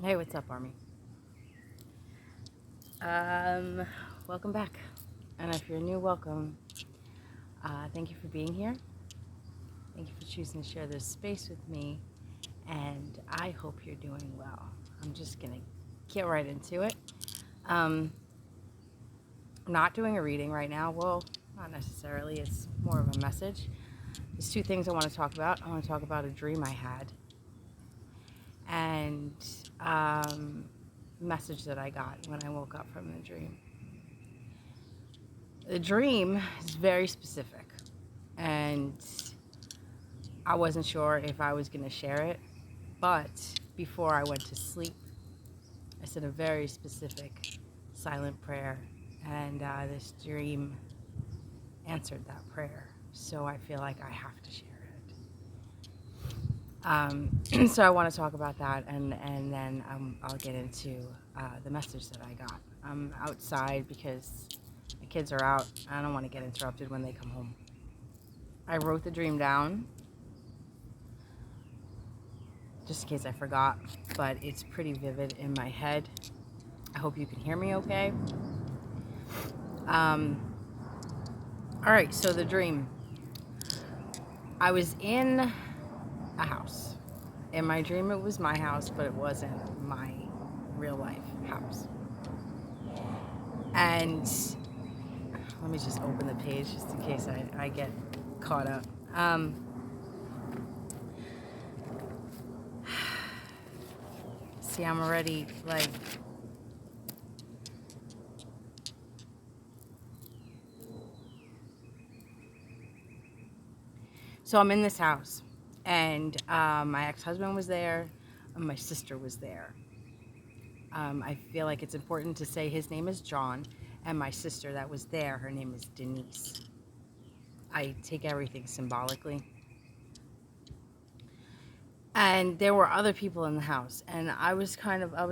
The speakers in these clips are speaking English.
Hey, what's up, Army? Um, Welcome back. And if you're new, welcome. Thank you for being here. Thank you for choosing to share this space with me. And I hope you're doing well. I'm just going to get right into it. Um, I'm not doing a reading right now. Well, not necessarily. It's more of a message. There's two things I want to talk about. I want to talk about a dream I had and message that I got when I woke up from the dream. The dream is very specific, and I wasn't sure if I was going to share it, but before I went to sleep, I said a very specific silent prayer, and this dream answered that prayer. So I feel like I have to share it. So I want to talk about that, and then I'll get into the message that I got. I'm outside because the kids are out. I don't want to get interrupted when they come home. I wrote the dream down just in case I forgot, but it's pretty vivid in my head. I hope you can hear me okay. Um, all right, so the dream. I was in a house. In my dream, it was my house, but it wasn't my real life house. And let me just open the page just in case I get caught up. See, I'm already like, so I'm in this house, and my ex-husband was there, and my sister was there. I feel like it's important to say his name is John, and my sister that was there, her name is Denise. I take everything symbolically. And there were other people in the house, and I was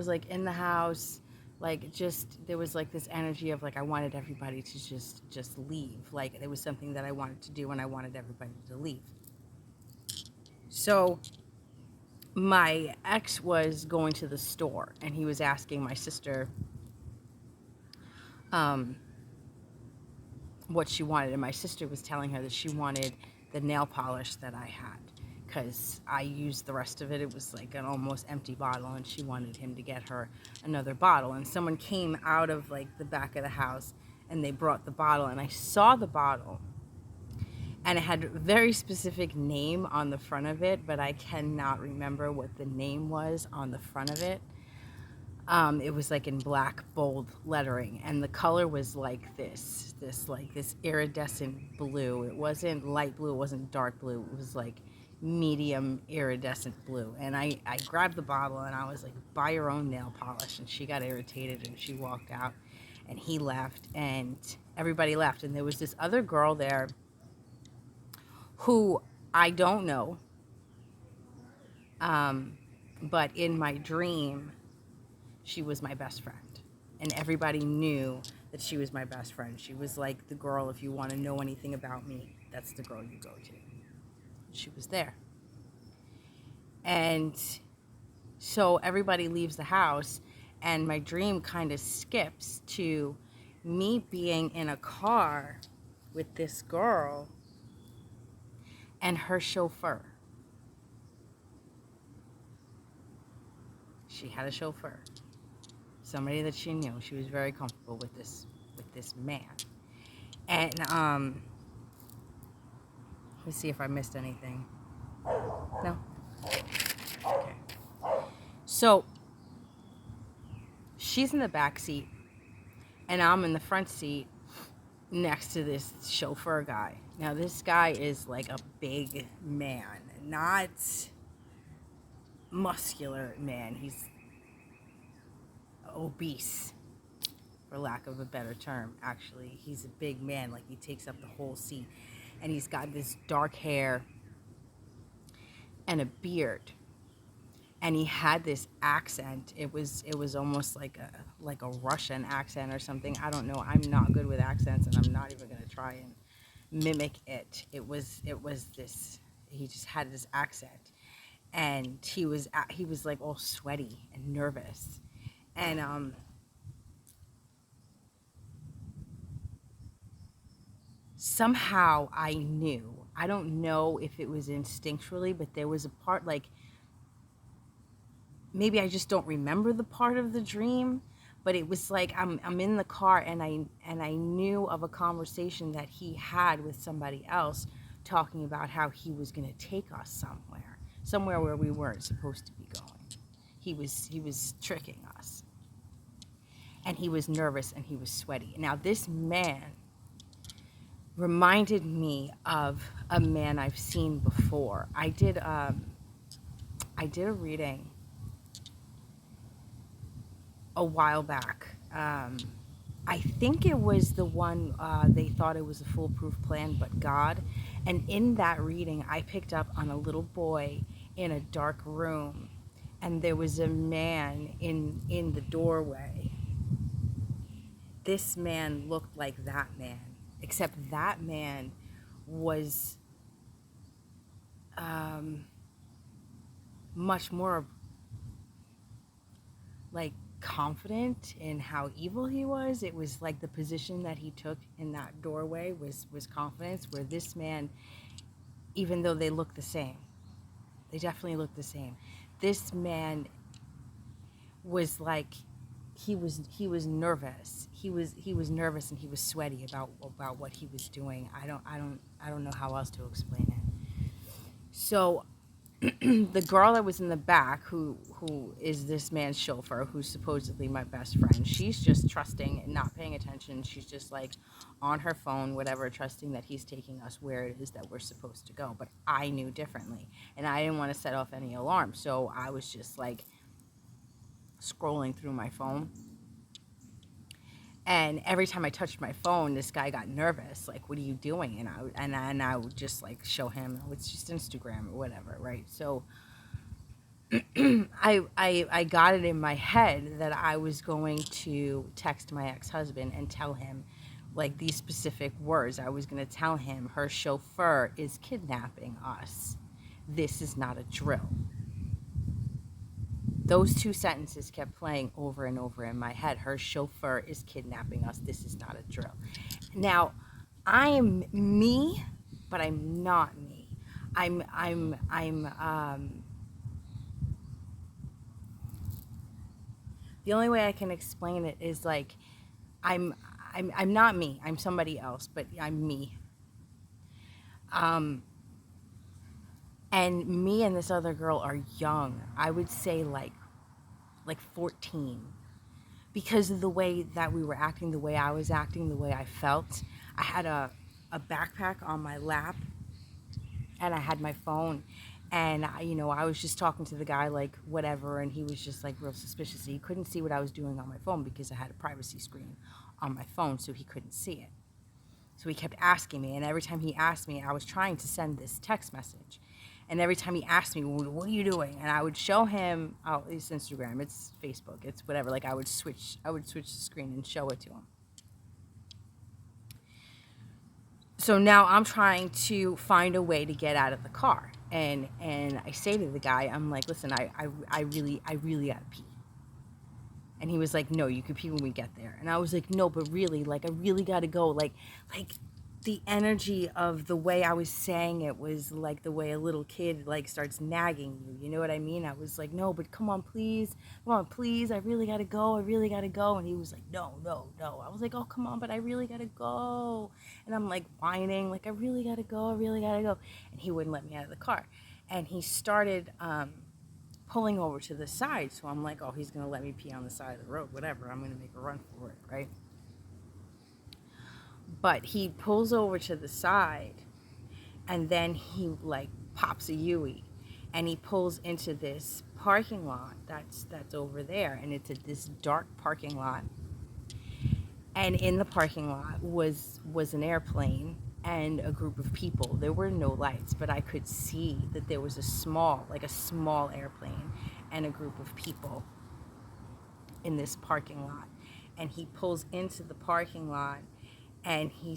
like in the house, like just, there was like this energy of like I wanted everybody to just leave. Like there was something that I wanted to do, and I wanted everybody to leave. So my ex was going to the store, and he was asking my sister what she wanted, and my sister was telling her that she wanted the nail polish that I had because I used the rest of it. It was like an almost empty bottle, and she wanted him to get her another bottle. And someone came out of like the back of the house, and they brought the bottle, and I saw the bottle, and it had a very specific name on the front of it, but I cannot remember what the name was on the front of it. It was like in black bold lettering, and the color was like this iridescent blue. It wasn't light blue, it wasn't dark blue, it was like medium iridescent blue. And I grabbed the bottle, and I was like, buy your own nail polish. And she got irritated, and she walked out, and he left, and everybody left. And there was this other girl there who I don't know, but in my dream she was my best friend, and everybody knew that she was my best friend. She was like the girl, if you want to know anything about me, that's the girl you go to. She was there. And so everybody leaves the house, and my dream kind of skips to me being in a car with this girl and her chauffeur. She had a chauffeur, somebody that she knew. She was very comfortable with this man. And let's see if I missed anything. No? Okay. So she's in the back seat, and I'm in the front seat next to this chauffeur guy. Now this guy is like a big man, not muscular man. He's obese, for lack of a better term. Actually, he's a big man, like he takes up the whole seat, and he's got this dark hair and a beard, and he had this accent. It was almost like a Russian accent or something. I don't know. I'm not good with accents, and I'm not even going to try and mimic it. It was this, he just had this accent. and he was like all sweaty and nervous, and somehow I knew. I don't know if it was instinctually, but there was a part, like, maybe I just don't remember the part of the dream, but it was like I'm in the car, and I knew of a conversation that he had with somebody else, talking about how he was going to take us somewhere where we weren't supposed to be going. He was tricking us, and he was nervous and he was sweaty. Now this man reminded me of a man I've seen before. I did a reading a while back. I think it was the one, they thought it was a foolproof plan, but God. And in that reading, I picked up on a little boy in a dark room, and there was a man in the doorway. This man looked like that man, except that man was much more like confident in how evil he was. It was like the position that he took in that doorway was confidence, where this man, even though they look the same, they definitely look the same, this man was like, he was nervous. He was nervous, and he was sweaty about what he was doing. I don't know how else to explain it. So the girl that was in the back, who is this man's chauffeur, who's supposedly my best friend, she's just trusting and not paying attention. She's just like on her phone, whatever, trusting that he's taking us where it is that we're supposed to go. But I knew differently, and I didn't want to set off any alarm, so I was just like scrolling through my phone. And every time I touched my phone, this guy got nervous. Like, what are you doing? And I would just like show him, oh, it's just Instagram or whatever, right? So I got it in my head that I was going to text my ex-husband and tell him like these specific words. I was going to tell him, her chauffeur is kidnapping us. This is not a drill. Those two sentences kept playing over and over in my head. Her chauffeur is kidnapping us. This is not a drill. Now, I am me, but I'm not me. I'm the only way I can explain it is like I'm not me. I'm somebody else, but I'm me. And me and this other girl are young. I would say like 14. Because of the way that we were acting, the way I was acting, the way I felt. I had a backpack on my lap, and I had my phone, and I was just talking to the guy like whatever, and he was just like real suspicious. He couldn't see what I was doing on my phone because I had a privacy screen on my phone, so he couldn't see it. So he kept asking me, and every time he asked me, I was trying to send this text message. And every time he asked me, well, what are you doing? And I would show him, oh, it's Instagram, it's Facebook, it's whatever. Like I would switch the screen and show it to him. So now I'm trying to find a way to get out of the car. And I say to the guy, I'm like, listen, I really gotta pee. And he was like, no, you can pee when we get there. And I was like, no, but really, like, I really gotta go. Like the energy of the way I was saying it was like the way a little kid like starts nagging you. You know what I mean? I was like, no, but come on, please. I really gotta go. And he was like, no. I was like, oh, come on, but I really gotta go. And I'm like whining, like, I really gotta go. And he wouldn't let me out of the car. And he started pulling over to the side. So I'm like, oh, he's gonna let me pee on the side of the road, whatever. I'm gonna make a run for it, right? But he pulls over to the side, and then he like pops a Yui, and he pulls into this parking lot that's over there, and it's this dark parking lot. And in the parking lot was an airplane and a group of people. There were no lights, but I could see that there was a small airplane and a group of people in this parking lot. And he pulls into the parking lot, And he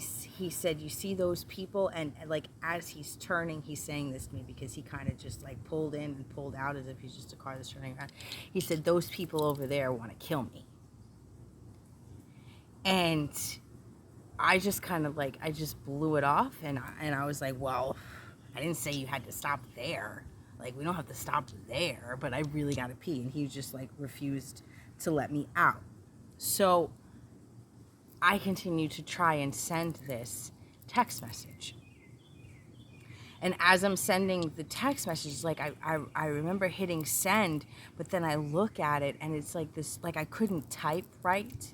said, you see those people? And like, as he's turning, he's saying this to me because he kind of just like pulled in and pulled out as if he's just a car that's turning around. He said, those people over there want to kill me. And I just kind of like, I just blew it off. And I was like, well, I didn't say you had to stop there. Like, we don't have to stop there, but I really got to pee. And he just like refused to let me out. So I continued to try and send this text message. And as I'm sending the text message, like I remember hitting send, but then I look at it and it's like this, like I couldn't type right.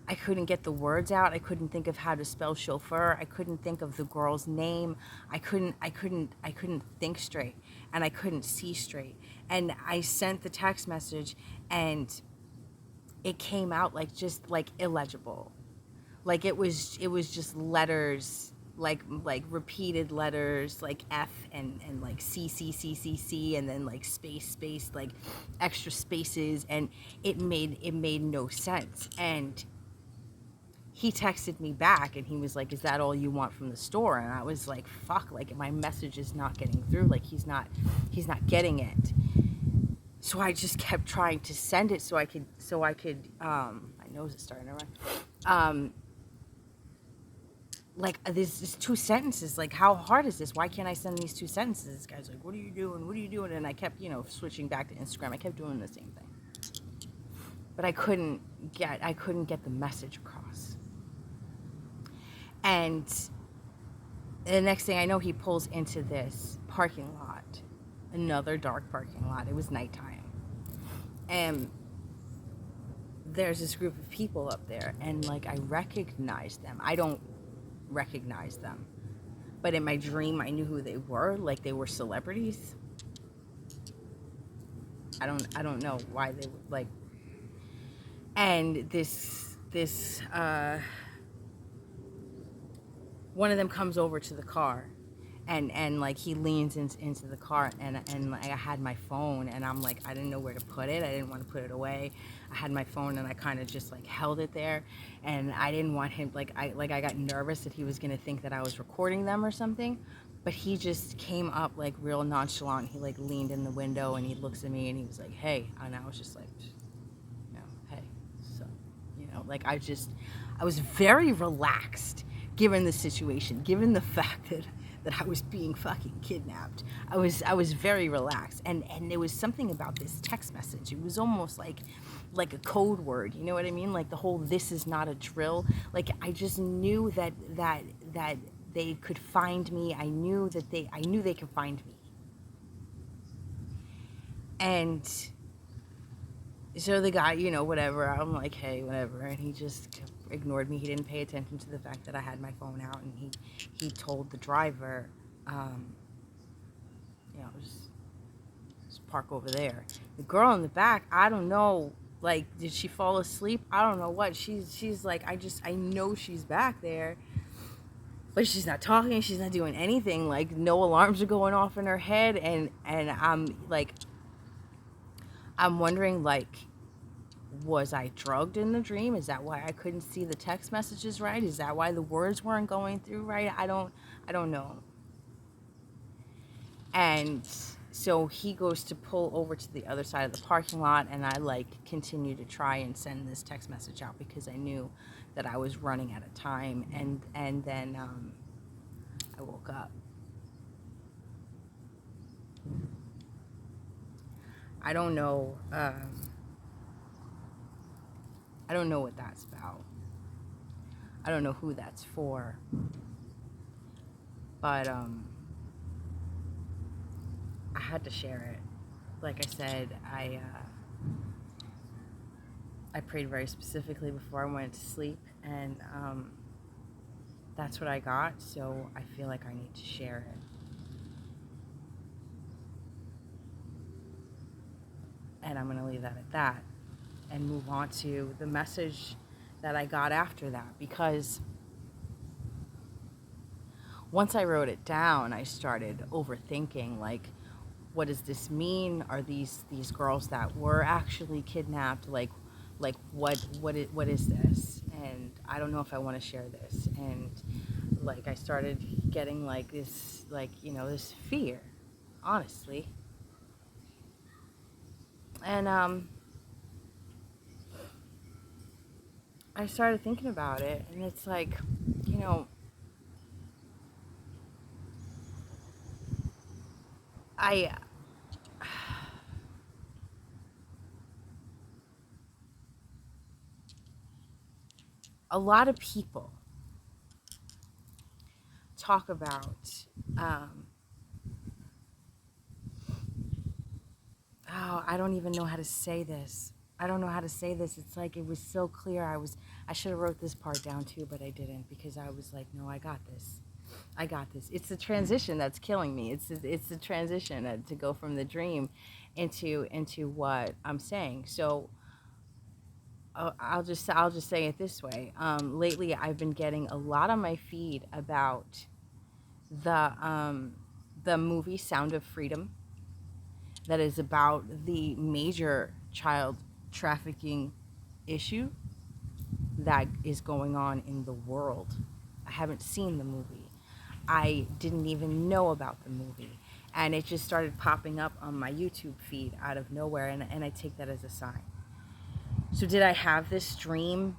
I couldn't get the words out. I couldn't think of how to spell chauffeur. I couldn't think of the girl's name. I couldn't think straight, and I couldn't see straight. And I sent the text message and it came out like just like illegible. Like it was just letters, like repeated letters, like F and like C, and then like space, like extra spaces, and it made no sense. And he texted me back and he was like, is that all you want from the store? And I was like, fuck, like my message is not getting through. Like he's not getting it. So I just kept trying to send it so I could, my nose is starting to run. Like this 2 sentences, like how hard is this? Why can't I send these 2 sentences? This guy's like, what are you doing? What are you doing? And I kept, switching back to Instagram. I kept doing the same thing. But I couldn't get the message across. And the next thing I know, he pulls into this parking lot, another dark parking lot. It was nighttime. And there's this group of people up there, and like I recognized them. I don't recognize them, but in my dream I knew who they were, like they were celebrities. I don't know why they would like. And this one of them comes over to the car, and like he leans into the car, and like, I had my phone, and I'm like, I didn't know where to put it. I didn't want to put it away. I had my phone, and I kind of just like held it there, and I didn't want him, I got nervous that he was gonna think that I was recording them or something. But he just came up like real nonchalant. He like leaned in the window and he looks at me and he was like, hey. And I was just like, hey. So, like I was very relaxed given the situation, given the fact that I was being fucking kidnapped. I was very relaxed, and there was something about this text message. It was almost like a code word, you know what I mean? Like the whole "this is not a drill." Like I just knew that they could find me. I knew they could find me, and so the guy, whatever. I'm like, hey, whatever, and he just ignored me. He didn't pay attention to the fact that I had my phone out, and he told the driver, just park over there. The girl in the back, I don't know, like, did she fall asleep? I don't know what. She's like, I know she's back there, but she's not talking. She's not doing anything. Like, no alarms are going off in her head, and I'm like, I'm wondering, like, was I drugged in the dream? Is that why I couldn't see the text messages right? Is that why the words weren't going through right? I don't know. And so he goes to pull over to the other side of the parking lot, and I like continue to try and send this text message out because I knew that I was running out of time. And then I woke up. I don't know. I don't know what that's about. I don't know who that's for. But I had to share it. Like I said, I prayed very specifically before I went to sleep, and that's what I got. So I feel like I need to share it. And I'm going to leave that at that and move on to the message that I got after that, because once I wrote it down, I started overthinking, like, what does this mean? Are these girls that were actually kidnapped? Like what is this? and I don't know if I want to share this. And like I started getting like this, like, this fear, honestly. And I started thinking about it, and it's like, you know, I a lot of people talk about um, oh, I don't even know how to say this. I don't know how to say this. It's like it was so clear. I should have wrote this part down too, but I didn't, because I was like, no, I got this. I got this. It's the transition that's killing me. It's the transition to go from the dream into what I'm saying. So I'll just say it this way. Lately, I've been getting a lot on my feed about the the movie Sound of Freedom, that is about the major child trafficking issue that is going on in the world. I haven't seen the movie. I didn't even know about the movie. And it just started popping up on my YouTube feed out of nowhere, and I take that as a sign. So, did I have this dream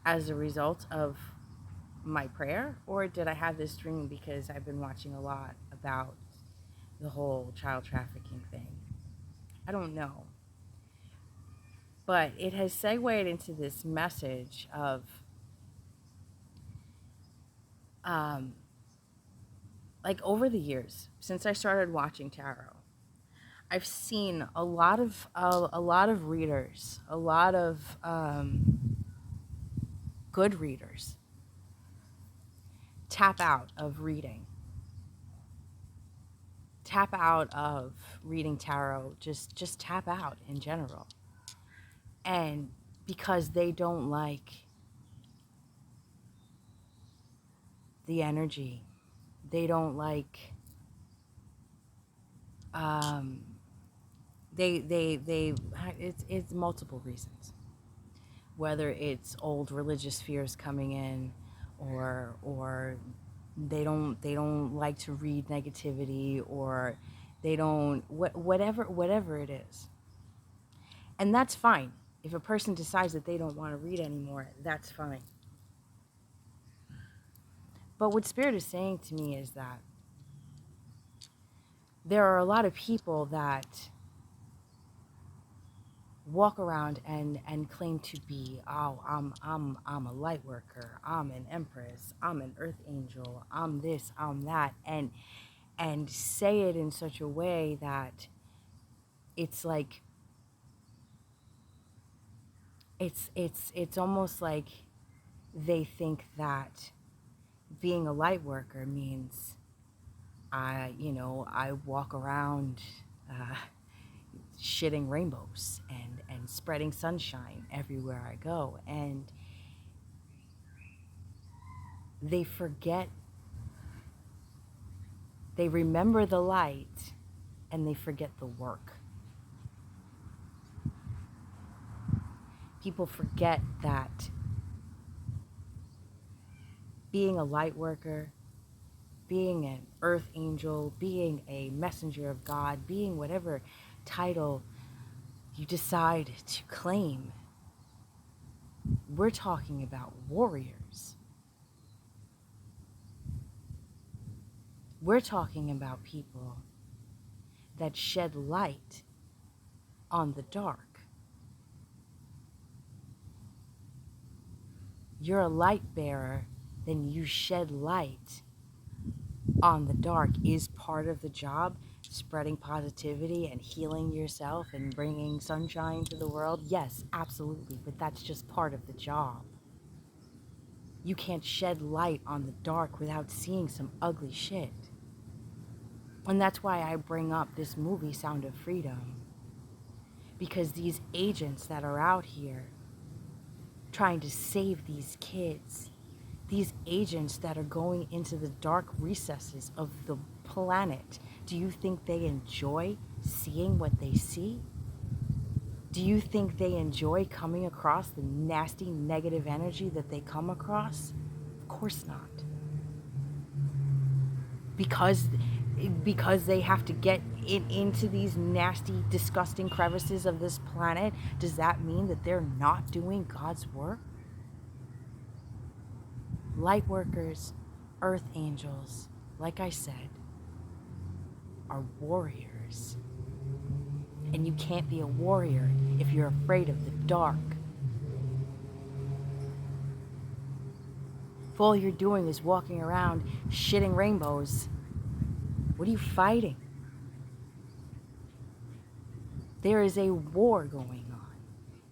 as a result of my prayer, or did I have this dream because I've been watching a lot about the whole child trafficking thing? I don't know. But it has segued into this message of um, like over the years since I started watching tarot, I've seen a lot of readers, a lot of good readers tap out of reading tarot, just tap out in general, and because they don't like the energy, they don't like um, they it's multiple reasons, whether it's old religious fears coming in, or they don't like to read negativity, or they don't whatever it is. And that's fine. If a person decides that they don't want to read anymore, that's fine. But what Spirit is saying to me is that there are a lot of people that walk around and claim to be, oh, I'm a light worker, I'm an empress, I'm an earth angel, I'm this, I'm that, and say it in such a way that it's like it's almost like they think that being a light worker means I walk around uh, shitting rainbows and spreading sunshine everywhere I go. And they forget, they remember the light and they forget the work. People forget that being a light worker, being an earth angel, being a messenger of God, being whatever title you decide to claim, we're talking about warriors. We're talking about people that shed light on the dark. You're a light bearer, then you shed light on the dark. Is part of the job spreading positivity and healing yourself and bringing sunshine to the world? Yes, absolutely, but that's just part of the job. You can't shed light on the dark without seeing some ugly shit. And that's why I bring up this movie, Sound of Freedom. Because these agents that are out here trying to save these kids, these agents that are going into the dark recesses of the planet, do you think they enjoy seeing what they see? Do you think they enjoy coming across the nasty negative energy that they come across? Of course not. Because they have to get into these nasty, disgusting crevices of this planet, does that mean that they're not doing God's work? Light workers, earth angels, like I said, are warriors. And you can't be a warrior if you're afraid of the dark. If all you're doing is walking around shitting rainbows, what are you fighting? There is a war going on,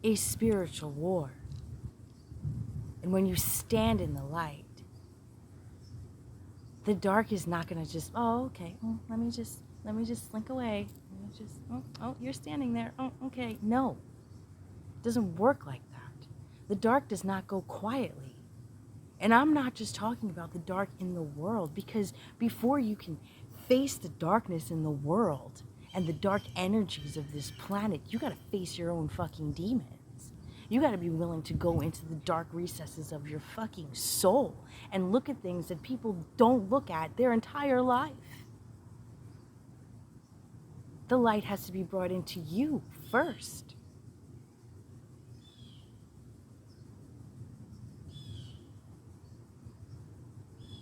a spiritual war. And when you stand in the light, the dark is not going to just, oh, okay, let me just slink away. Let me just, oh, you're standing there. Oh, okay. No, it doesn't work like that. The dark does not go quietly. And I'm not just talking about the dark in the world, because before you can face the darkness in the world and the dark energies of this planet, you got to face your own fucking demons. You got to be willing to go into the dark recesses of your fucking soul and look at things that people don't look at their entire life. The light has to be brought into you first.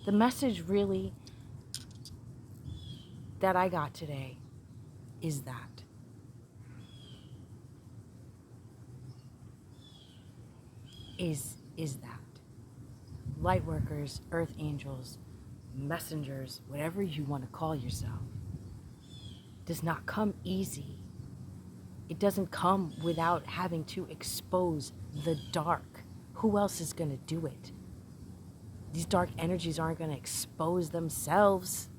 The message really that I got today is that. Is that. Light workers, earth angels, messengers, whatever you want to call yourself, does not come easy. It doesn't come without having to expose the dark. Who else is going to do it? These dark energies aren't going to expose themselves.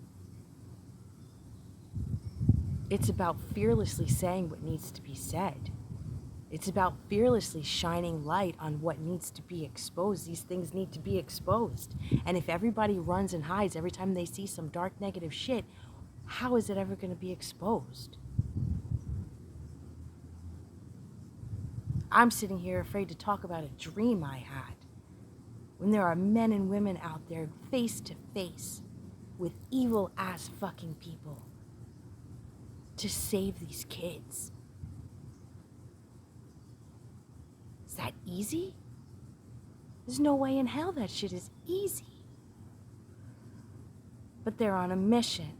It's about fearlessly saying what needs to be said. It's about fearlessly shining light on what needs to be exposed. These things need to be exposed. And if everybody runs and hides every time they see some dark, negative shit, how is it ever going to be exposed? I'm sitting here afraid to talk about a dream I had, when there are men and women out there face to face with evil ass fucking people to save these kids. Is that easy? There's no way in hell that shit is easy. But they're on a mission.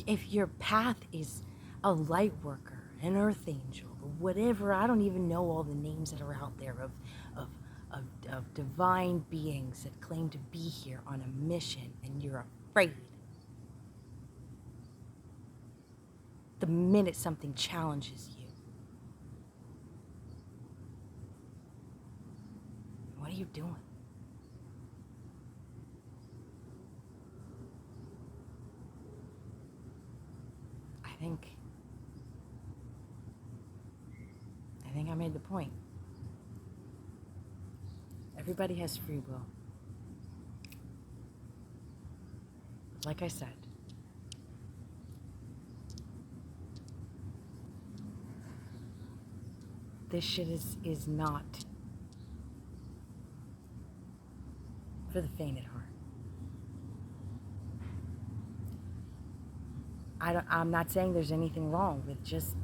If your path is a light worker, an earth angel, or whatever, I don't even know all the names that are out there of divine beings that claim to be here on a mission, and you're afraid. The minute something challenges you, what are you doing? I think I made the point. Everybody has free will. Like I said, this shit is not for the faint at heart. I'm not saying there's anything wrong with just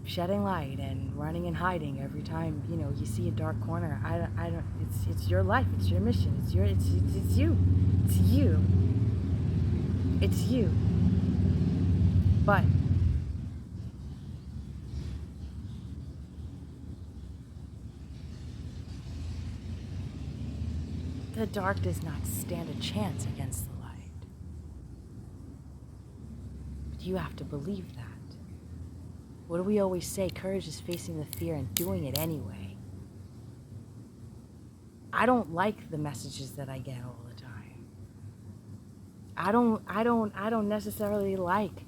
shedding light and running and hiding every time, you see a dark corner. I don't, it's your life, it's your mission, it's you. But the dark does not stand a chance against the light. But you have to believe that. What do we always say? Courage is facing the fear and doing it anyway. I don't like the messages that I get all the time. I don't necessarily like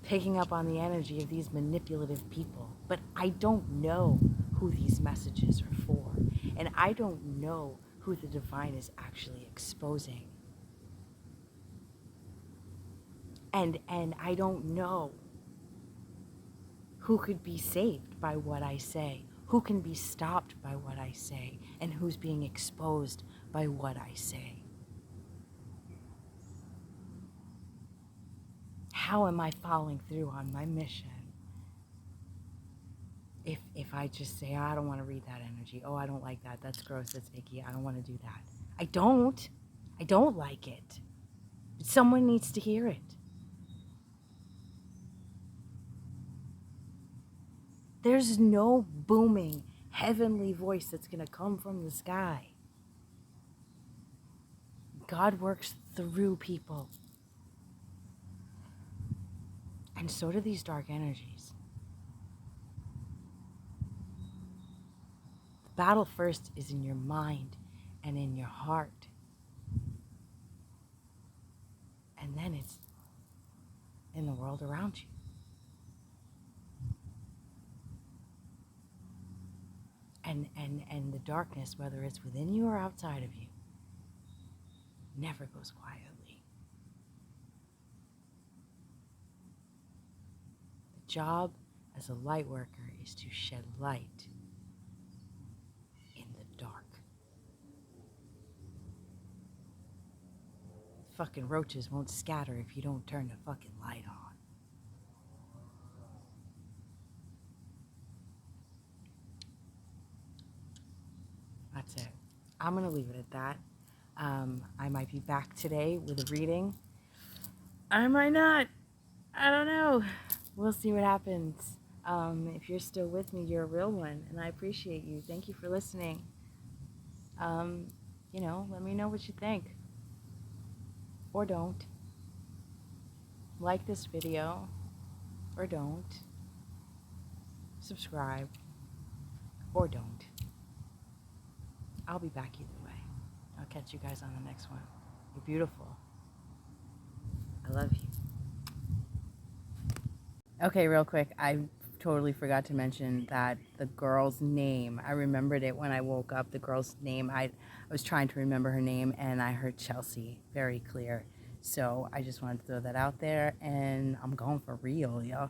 picking up on the energy of these manipulative people, but I don't know who these messages are for. And I don't know who the divine is actually exposing. And I don't know who could be saved by what I say, who can be stopped by what I say, and who's being exposed by what I say. How am I following through on my mission if I just say, oh, I don't want to read that energy, oh, I don't like that, that's gross, that's icky, I don't want to do that. I don't like it. But someone needs to hear it. There's no booming heavenly voice that's going to come from the sky. God works through people. And so do these dark energies. The battle first is in your mind and in your heart. And then it's in the world around you. And the darkness, whether it's within you or outside of you, never goes quietly. The job as a light worker is to shed light in the dark. Fucking roaches won't scatter if you don't turn the fucking light on. That's it. I'm going to leave it at that. I might be back today with a reading. I might not. I don't know. We'll see what happens. If you're still with me, you're a real one, and I appreciate you. Thank you for listening. Let me know what you think. Or don't. Like this video. Or don't. Subscribe. Or don't. I'll be back either way. I'll catch you guys on the next one. You're beautiful. I love you. Okay, real quick. I totally forgot to mention that the girl's name, I remembered it when I woke up. The girl's name, I was trying to remember her name, and I heard Chelsea very clear. So I just wanted to throw that out there, and I'm going for real, yo.